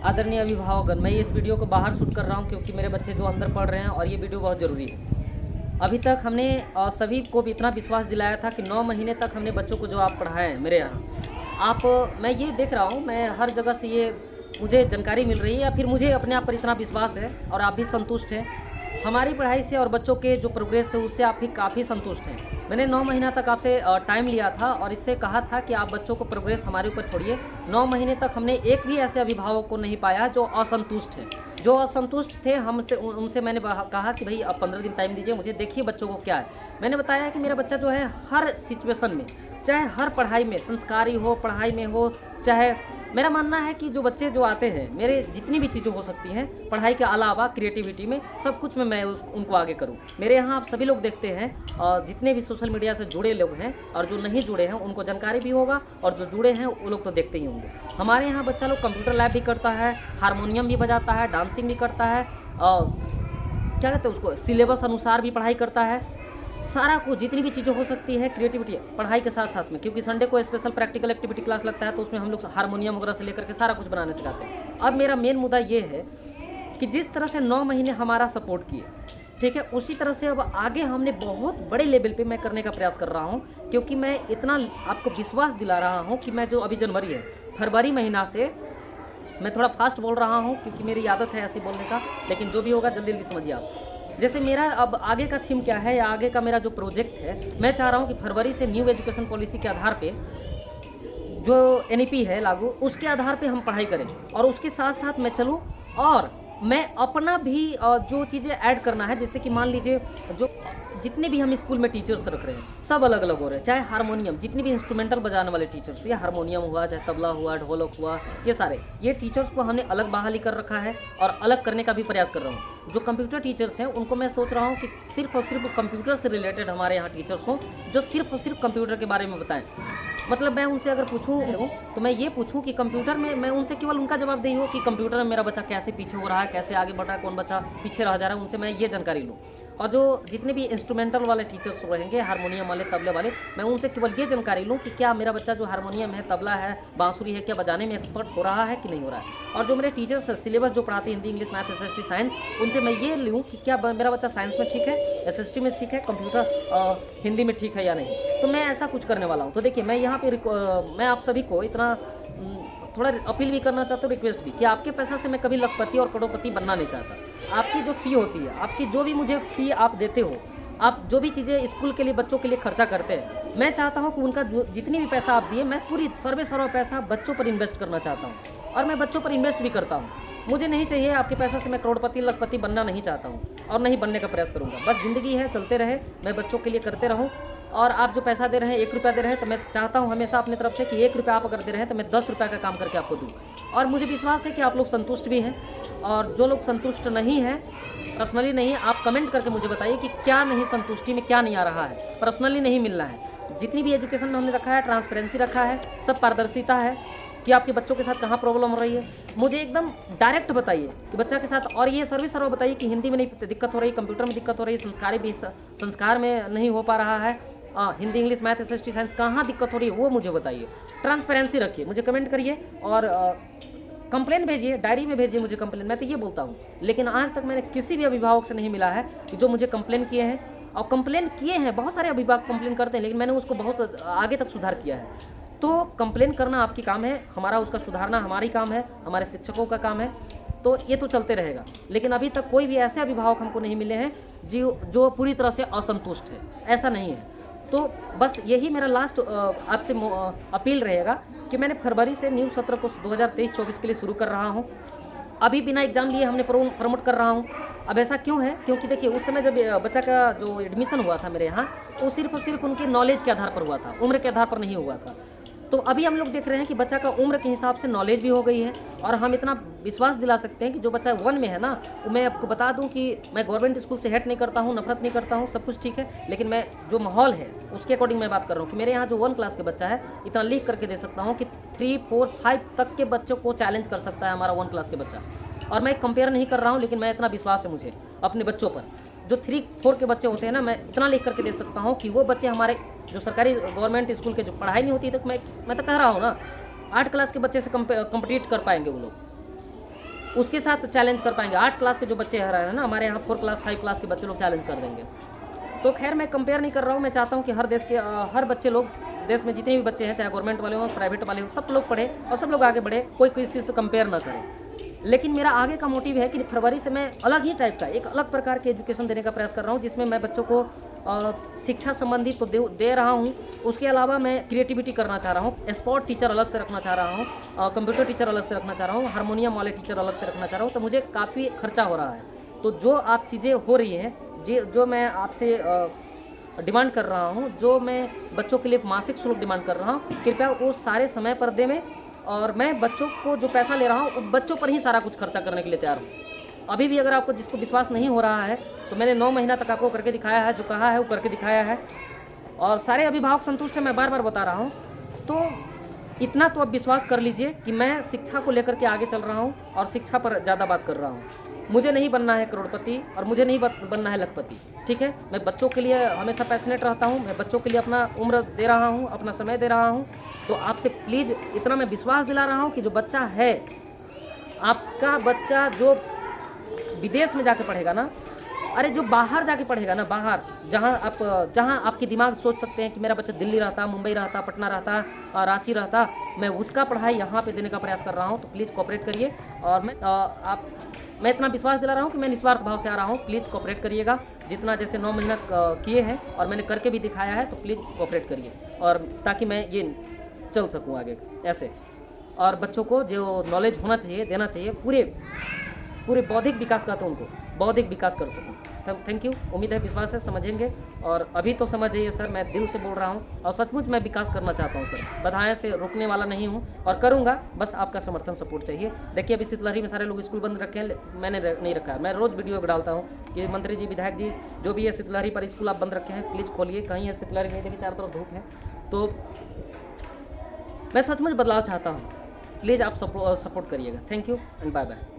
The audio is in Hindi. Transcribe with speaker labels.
Speaker 1: आदरणीय अभिभावकगण, मैं इस वीडियो को बाहर शूट कर रहा हूं क्योंकि मेरे बच्चे जो अंदर पढ़ रहे हैं और ये वीडियो बहुत ज़रूरी है। अभी तक हमने सभी को भी इतना विश्वास दिलाया था कि 9 महीने तक हमने बच्चों को जो आप पढ़ाए हैं मेरे यहाँ, मैं ये देख रहा हूँ, मैं हर जगह से ये मुझे जानकारी मिल रही है या फिर मुझे अपने आप पर इतना विश्वास है और आप भी संतुष्ट हैं हमारी पढ़ाई से और बच्चों के जो प्रोग्रेस है उससे आप भी काफ़ी संतुष्ट हैं। मैंने 9 महीना तक आपसे टाइम लिया था और इससे कहा था कि आप बच्चों को प्रोग्रेस हमारे ऊपर छोड़िए। 9 महीने तक हमने एक भी ऐसे अभिभावक को नहीं पाया जो असंतुष्ट है। जो असंतुष्ट थे हमसे, उनसे मैंने कहा कि भाई आप 15 दिन टाइम दीजिए मुझे, देखिए बच्चों को क्या है। मैंने बताया कि मेरा बच्चा जो है हर सिचुएशन में, चाहे हर पढ़ाई में, संस्कारी हो, पढ़ाई में हो, चाहे मेरा मानना है कि जो बच्चे जो आते हैं मेरे, जितनी भी चीज़ें हो सकती हैं पढ़ाई के अलावा क्रिएटिविटी में, सब कुछ में मैं उनको आगे करूं। मेरे यहाँ आप सभी लोग देखते हैं और जितने भी सोशल मीडिया से जुड़े लोग हैं और जो नहीं जुड़े हैं उनको जानकारी भी होगा और जो जुड़े हैं वो लोग तो देखते ही होंगे। हमारे यहाँ बच्चा लोग कंप्यूटर लैब भी करता है, हारमोनियम भी बजाता है, डांसिंग भी करता है और क्या कहते हैं उसको, सिलेबस अनुसार भी पढ़ाई करता है। सारा कुछ जितनी भी चीज़ें हो सकती है क्रिएटिविटी पढ़ाई के साथ साथ में, क्योंकि संडे को स्पेशल प्रैक्टिकल एक्टिविटी क्लास लगता है तो उसमें हम लोग हारमोनियम वगैरह से लेकर के सारा कुछ बनाने सिखाते हैं। अब मेरा मेन मुद्दा ये है कि जिस तरह से 9 महीने हमारा सपोर्ट किए, ठीक है, उसी तरह से अब आगे हमने बहुत बड़े लेवल पे मैं करने का प्रयास कर रहा हूँ, क्योंकि मैं इतना आपको विश्वास दिला रहा हूँ कि मैं जो अभी जनवरी है, फरवरी महीना से मैं थोड़ा फास्ट बोल रहा हूँ क्योंकि मेरी आदत है ऐसी बोलने का, लेकिन जो भी होगा जल्दी जल्दी समझिए आप। जैसे मेरा अब आगे का थीम क्या है या आगे का मेरा जो प्रोजेक्ट है, मैं चाह रहा हूँ कि फरवरी से न्यू एजुकेशन पॉलिसी के आधार पे जो NEP है लागू, उसके आधार पे हम पढ़ाई करें और उसके साथ साथ मैं चलूँ और मैं अपना भी जो चीज़ें ऐड करना है, जैसे कि मान लीजिए जो जितने भी हम स्कूल में टीचर्स रख रहे हैं सब अलग अलग हो रहे हैं, चाहे हारमोनियम, जितने भी इंस्ट्रूमेंटल बजाने वाले टीचर्स, या हारमोनियम हुआ, चाहे तबला हुआ, ढोलक हुआ, ये टीचर्स को हमने अलग बहाली कर रखा है और अलग करने का भी प्रयास कर रहा हूँ। जो कंप्यूटर टीचर्स हैं उनको मैं सोच रहा हूँ कि सिर्फ और सिर्फ कंप्यूटर से रिलेटेड हमारे यहाँ टीचर्स हों जो सिर्फ और सिर्फ कंप्यूटर के बारे में बताएं। मतलब मैं उनसे अगर पूछूं तो मैं ये पूछूं कि कंप्यूटर में, मैं उनसे केवल उनका जवाब दे हो कि कंप्यूटर में मेरा बच्चा कैसे पीछे हो रहा है, कैसे आगे बढ़ रहा है, कौन बच्चा पीछे रह जा रहा है, उनसे मैं ये जानकारी लूँ। और जो जितने भी इंस्ट्रूमेंटल वाले टीचर्स रहेंगे, हारमोनियम वाले, तबले वाले, मैं उनसे केवल ये जानकारी लूँ कि क्या मेरा बच्चा जो हारमोनियम है, तबला है, बांसुरी है, क्या बजाने में एक्सपर्ट हो रहा है कि नहीं हो रहा है। और जो मेरे टीचर्स सिलेबस जो पढ़ाते हैं Hindi, English, math, SST, science, उनसे मैं ये लूँ कि क्या मेरा बच्चा साइंस में ठीक है, SST में ठीक है, कंप्यूटर हिंदी में ठीक है या नहीं। तो मैं ऐसा कुछ करने वाला हूँ। तो देखिए मैं यहाँ पे मैं आप सभी को इतना थोड़ा अपील भी करना चाहता हूँ, रिक्वेस्ट भी, कि आपके पैसा से मैं कभी लखपति और करोड़पति बनना नहीं चाहता। आपकी जो फ़ी होती है, आपकी जो भी मुझे फ़ी आप देते हो, आप जो भी चीज़ें स्कूल के लिए, बच्चों के लिए खर्चा करते हैं, मैं चाहता हूँ कि उनका जो जितनी भी पैसा आप दिए, मैं पूरी सर्व पैसा बच्चों पर इन्वेस्ट करना चाहता हूँ और मैं बच्चों पर इन्वेस्ट भी करता हूँ। मुझे नहीं चाहिए आपके पैसा से मैं करोड़पति लखपति बनना नहीं चाहता हूँ और नहीं बनने का प्रयास करूँगा। बस ज़िंदगी है, चलते रहे, मैं बच्चों के लिए करते रहूँ। और आप जो पैसा दे रहे हैं, 1 रुपया दे रहे हैं, तो मैं चाहता हूं हमेशा अपनी तरफ से कि 1 रुपया आप अगर दे रहे हैं तो मैं 10 रुपये का काम करके आपको दूं। और मुझे विश्वास है कि आप लोग संतुष्ट भी हैं। और जो लोग संतुष्ट नहीं हैं, पर्सनली नहीं, आप कमेंट करके मुझे बताइए कि क्या नहीं, संतुष्टि में क्या नहीं आ रहा है, पर्सनली नहीं मिल रहा है। जितनी भी एजुकेशन में हमने रखा है, ट्रांसपेरेंसी रखा है, सब पारदर्शिता है कि आपके बच्चों के साथ कहाँ प्रॉब्लम हो रही है, मुझे एकदम डायरेक्ट बताइए कि बच्चा के साथ। और ये सर्व बताइए कि हिंदी में नहीं दिक्कत हो रही, कंप्यूटर में दिक्कत हो रही, संस्कार में नहीं हो पा रहा है, Hindi, English, math, SST, science कहाँ दिक्कत हो रही है वो मुझे बताइए। ट्रांसपेरेंसी रखिए, मुझे कमेंट करिए और कंप्लेन भेजिए, डायरी में भेजिए मुझे कंप्लेन। मैं तो ये बोलता हूँ, लेकिन आज तक मैंने किसी भी अभिभावक से नहीं मिला है कि जो मुझे कंप्लेन किए हैं। और कंप्लेन किए हैं, बहुत सारे अभिभावक कंप्लेन करते हैं, लेकिन मैंने उसको बहुत आगे तक सुधार किया है। तो कंप्लेन करना आपकी काम है, हमारा उसका सुधारना हमारी काम है, हमारे शिक्षकों का काम है। तो ये तो चलते रहेगा, लेकिन अभी तक कोई भी ऐसे अभिभावक हमको नहीं मिले हैं जो पूरी तरह से असंतुष्ट है, ऐसा नहीं है। तो बस यही मेरा लास्ट आपसे अपील रहेगा कि मैंने फरवरी से न्यू सत्र को 2023-24 के लिए शुरू कर रहा हूँ। अभी बिना एग्जाम लिए हमने प्रमोट कर रहा हूँ। अब ऐसा क्यों है, क्योंकि देखिए उस समय जब बच्चा का जो एडमिशन हुआ था मेरे यहाँ, वो सिर्फ और सिर्फ उनके नॉलेज के आधार पर हुआ था, उम्र के आधार पर नहीं हुआ था। तो अभी हम लोग देख रहे हैं कि बच्चा का उम्र के हिसाब से नॉलेज भी हो गई है और हम इतना विश्वास दिला सकते हैं कि जो बच्चा 1 में है ना, वो मैं आपको बता दूं कि मैं गवर्नमेंट स्कूल से हेट नहीं करता हूं, नफरत नहीं करता हूं, सब कुछ ठीक है, लेकिन मैं जो माहौल है उसके अकॉर्डिंग मैं बात कर रहा हूं कि मेरे यहाँ जो 1 क्लास के बच्चा है, इतना लिख करके दे सकता हूँ कि 3, 4, 5 तक के बच्चों को चैलेंज कर सकता है हमारा 1 क्लास के बच्चा। और मैं कंपेयर नहीं कर रहा हूँ, लेकिन मैं इतना विश्वास है मुझे अपने बच्चों पर। जो 3, 4 के बच्चे होते हैं ना, मैं इतना लिख करके दे सकता हूँ कि वो बच्चे हमारे जो सरकारी गवर्नमेंट स्कूल के जो पढ़ाई नहीं होती, तो मैं तो कह रहा हूँ ना, 8 क्लास के बच्चे से कम्पीट कर पाएंगे वो लोग। उसके साथ चैलेंज कर पाएंगे। 8 क्लास के जो बच्चे हरा है ना, हमारे यहाँ 4 क्लास 5 क्लास के बच्चे लोग चैलेंज कर देंगे। तो खैर मैं कंपेयर नहीं कर रहा हूँ, मैं चाहता हूँ कि हर देश के हर बच्चे लोग, देश में जितने भी बच्चे हैं, चाहे गवर्नमेंट वाले हों प्राइवेट वाले हों, सब लोग पढ़े और सब लोग आगे बढ़े, कोई किसी से कंपेयर ना करे। लेकिन मेरा आगे का मोटिव है कि फरवरी से मैं अलग ही टाइप का, एक अलग प्रकार के एजुकेशन देने का प्रयास कर रहा हूँ, जिसमें मैं बच्चों को शिक्षा संबंधी तो दे रहा हूँ, उसके अलावा मैं क्रिएटिविटी करना चाह रहा हूँ, स्पोर्ट टीचर अलग से रखना चाह रहा हूँ, कंप्यूटर टीचर अलग से रखना चाह रहा हूँ, हारमोनियम वाले टीचर अलग से रखना चाह रहा हूँ। तो मुझे काफ़ी खर्चा हो रहा है। तो जो आप चीज़ें हो रही हैं, जो मैं आपसे डिमांड कर रहा हूँ, जो मैं बच्चों के लिए मासिक शुल्क डिमांड कर रहा हूँ, कृपया वो सारे समय पर दें। और मैं बच्चों को जो पैसा ले रहा हूँ, बच्चों पर ही सारा कुछ खर्चा करने के लिए तैयार हूँ। अभी भी अगर आपको जिसको विश्वास नहीं हो रहा है, तो मैंने 9 महीना तक आपको करके दिखाया है, जो कहा है वो करके दिखाया है, और सारे अभिभावक संतुष्ट हैं, मैं बार बार बता रहा हूँ। तो इतना तो अब विश्वास कर लीजिए कि मैं शिक्षा को लेकर के आगे चल रहा हूँ और शिक्षा पर ज़्यादा बात कर रहा हूँ। मुझे नहीं बनना है करोड़पति और मुझे नहीं बनना है लखपति, ठीक है। मैं बच्चों के लिए हमेशा पैशनेट रहता हूँ, मैं बच्चों के लिए अपना उम्र दे रहा हूँ, अपना समय दे रहा हूँ। तो आपसे प्लीज़ इतना मैं विश्वास दिला रहा हूँ कि जो बच्चा है, आपका बच्चा जो विदेश में जाके पढ़ेगा ना, अरे जो बाहर जाके पढ़ेगा ना, बाहर जहाँ आपकी दिमाग सोच सकते हैं कि मेरा बच्चा दिल्ली रहता, मुंबई रहता, पटना रहता, रांची रहता, मैं उसका पढ़ाई यहाँ पे देने का प्रयास कर रहा हूँ। तो प्लीज़ कोऑपरेट करिए। और मैं इतना विश्वास दिला रहा हूँ कि मैं निस्वार्थ भाव से आ रहा हूँ, प्लीज़ कोऑपरेट करिएगा। जितना जैसे 9 महीना किए हैं और मैंने करके भी दिखाया है, तो प्लीज़ कोऑपरेट करिए, और ताकि मैं ये चल सकूँ आगे ऐसे। और बच्चों को जो नॉलेज होना चाहिए, देना चाहिए, पूरे बौद्धिक विकास का, तो उनको बौद्धिक विकास कर सकूँ। Thank you. उम्मीद है, विश्वास है, समझेंगे। और अभी तो समझ जाइए सर, मैं दिल से बोल रहा हूँ और सचमुच मैं विकास करना चाहता हूँ सर, बधाएं से रुकने वाला नहीं हूँ और करूँगा। बस आपका समर्थन सपोर्ट चाहिए। देखिए अभी शीतलहरी में सारे लोग स्कूल बंद रखे हैं, मैंने नहीं रखा है। मैं रोज़ वीडियो डालता हूँ कि मंत्री जी, विधायक जी, जो भी है, शीतलहरी पर स्कूल आप बंद रखे हैं, प्लीज़ खोलिए। कहीं है शीतलहरी नहीं, देखिए चारों तरफ धूप है। तो मैं सचमुच बदलाव चाहता हूँ, प्लीज़ आप सपोर्ट करिएगा। Thank you and bye bye.